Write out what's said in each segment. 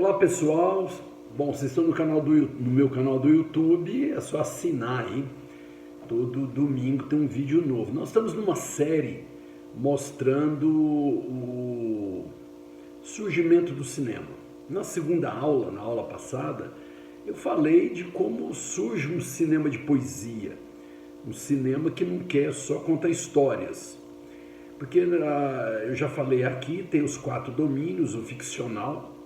Olá pessoal, bom, vocês estão no meu canal do YouTube, é só assinar aí, todo domingo tem um vídeo novo. Nós estamos numa série mostrando o surgimento do cinema. Na segunda aula, na aula passada, eu falei de como surge um cinema de poesia, um cinema que não quer só contar histórias. Porque eu já falei aqui, tem os 4 domínios, o ficcional,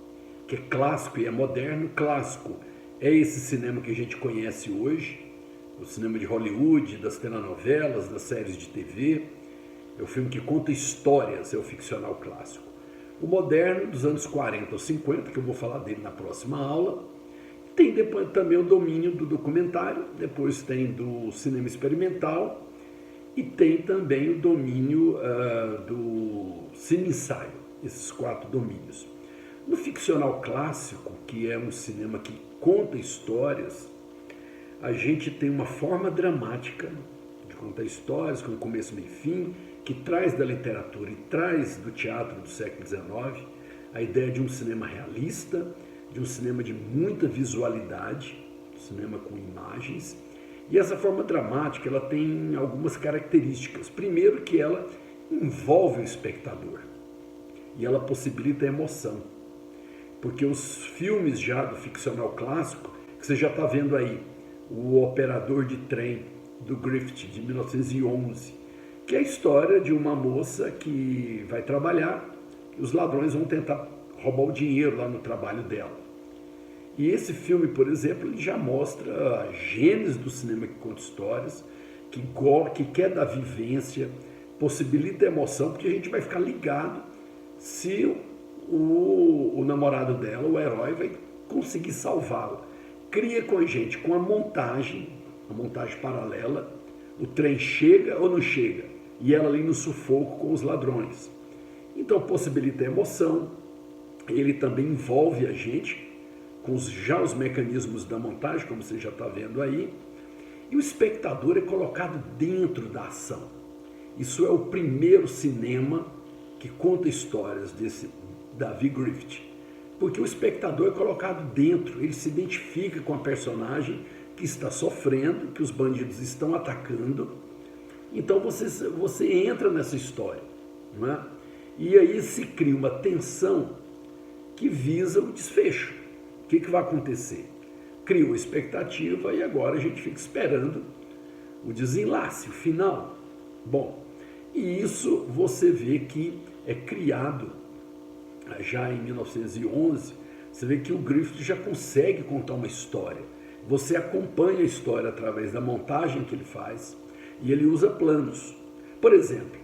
que é clássico e é moderno. Clássico é esse cinema que a gente conhece hoje, o cinema de Hollywood, das telenovelas, das séries de TV. É o filme que conta histórias, é o ficcional clássico. O moderno, dos anos 40 ou 50, que eu vou falar dele na próxima aula. Tem depois também o domínio do documentário, depois tem do cinema experimental e tem também o domínio do cine-ensaio, esses 4 domínios. No ficcional clássico, que é um cinema que conta histórias, a gente tem uma forma dramática de contar histórias, com começo, meio e fim, que traz da literatura e traz do teatro do século XIX a ideia de um cinema realista, de um cinema de muita visualidade, cinema com imagens. E essa forma dramática ela tem algumas características. Primeiro, que ela envolve o espectador e ela possibilita a emoção. Porque os filmes já do ficcional clássico, que você já está vendo aí, O Operador de Trem, do Griffith, de 1911, que é a história de uma moça que vai trabalhar e os ladrões vão tentar roubar o dinheiro lá no trabalho dela. E esse filme, por exemplo, ele já mostra a gênese do cinema que conta histórias, que quer dar vivência, possibilita a emoção, porque a gente vai ficar ligado se o namorado dela, o herói, vai conseguir salvá-la. Cria com a gente, com a montagem paralela, o trem chega ou não chega, e ela ali no sufoco com os ladrões. Então possibilita a emoção, ele também envolve a gente com já os mecanismos da montagem, como você já está vendo aí, e o espectador é colocado dentro da ação. Isso é o primeiro cinema que conta histórias desse David Griffith, porque o espectador é colocado dentro, ele se identifica com a personagem que está sofrendo, que os bandidos estão atacando, então você entra nessa história, não é? E aí se cria uma tensão que visa o desfecho. O que vai acontecer? Cria uma expectativa e agora a gente fica esperando o desenlace, o final. Bom, e isso você vê que é criado já em 1911, você vê que o Griffith já consegue contar uma história. Você acompanha a história através da montagem que ele faz e ele usa planos. Por exemplo,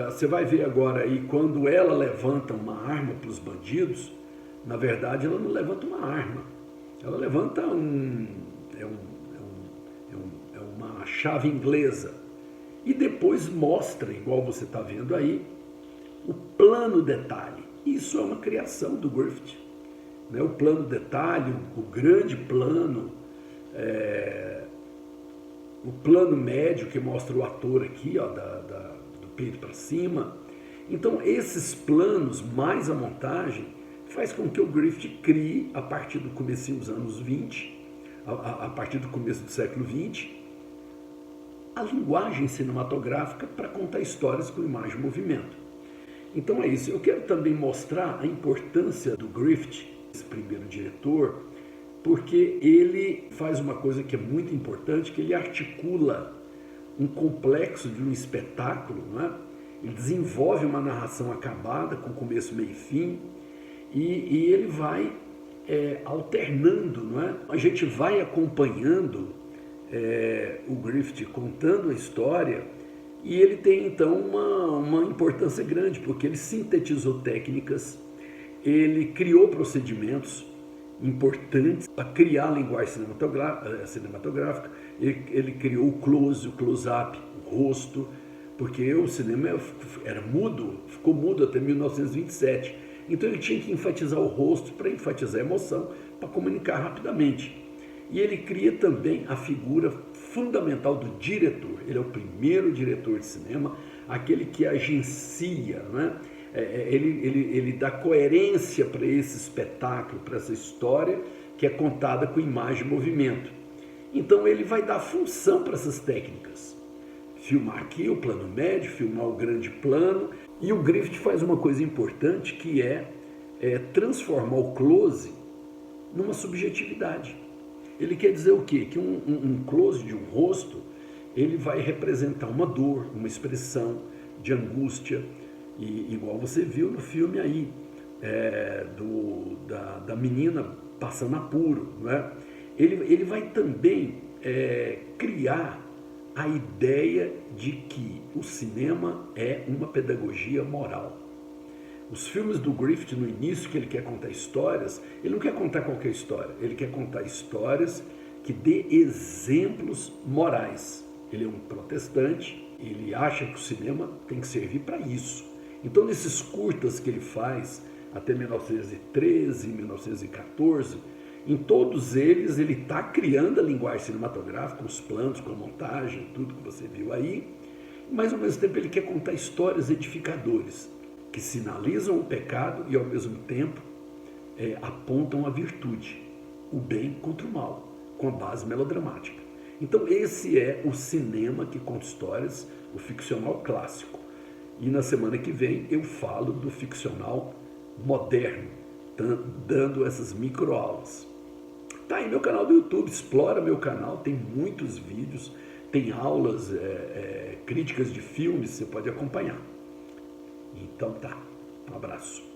você vai ver agora aí quando ela levanta uma arma para os bandidos, na verdade ela não levanta uma arma, ela levanta uma chave inglesa e depois mostra, igual você está vendo aí, o plano detalhe. Isso é uma criação do Griffith, né? O plano detalhe, o grande plano, o plano médio que mostra o ator aqui, ó, do peito para cima. Então esses planos mais a montagem faz com que o Griffith crie, a partir do começo dos anos 20, a partir do começo do século 20, a linguagem cinematográfica para contar histórias com imagem e movimento. Então é isso. Eu quero também mostrar a importância do Griffith, esse primeiro diretor, porque ele faz uma coisa que é muito importante, que ele articula um complexo de um espetáculo, não é? Ele desenvolve uma narração acabada, com começo, meio e fim, e ele vai alternando, não é? A gente vai acompanhando o Griffith contando a história. E ele tem então uma importância grande, porque ele sintetizou técnicas, ele criou procedimentos importantes para criar a linguagem cinematográfica, ele criou o close-up, o rosto, porque o cinema era mudo, ficou mudo até 1927. Então ele tinha que enfatizar o rosto para enfatizar a emoção, para comunicar rapidamente. E ele cria também a figura fundamental do diretor. Ele é o primeiro diretor de cinema, aquele que agencia, né? ele dá coerência para esse espetáculo, para essa história que é contada com imagem e movimento. Então ele vai dar função para essas técnicas. Filmar aqui o plano médio, filmar o grande plano. E o Griffith faz uma coisa importante que é transformar o close numa subjetividade. Ele quer dizer o quê? Que um close de um rosto, ele vai representar uma dor, uma expressão de angústia, e igual você viu no filme aí, da menina passando apuro, não é? Ele vai também criar a ideia de que o cinema é uma pedagogia moral. Os filmes do Griffith, no início, que ele quer contar histórias, ele não quer contar qualquer história, ele quer contar histórias que dê exemplos morais. Ele é um protestante, ele acha que o cinema tem que servir para isso. Então, nesses curtas que ele faz, até 1913, 1914, em todos eles ele está criando a linguagem cinematográfica, os planos, com a montagem, tudo que você viu aí, mas ao mesmo tempo ele quer contar histórias edificadoras, que sinalizam o pecado e ao mesmo tempo apontam a virtude, o bem contra o mal, com a base melodramática. Então esse é o cinema que conta histórias, o ficcional clássico. E na semana que vem eu falo do ficcional moderno, dando essas microaulas. Tá aí meu canal do YouTube, explora meu canal, tem muitos vídeos, tem aulas, críticas de filmes, você pode acompanhar. Então tá, um abraço.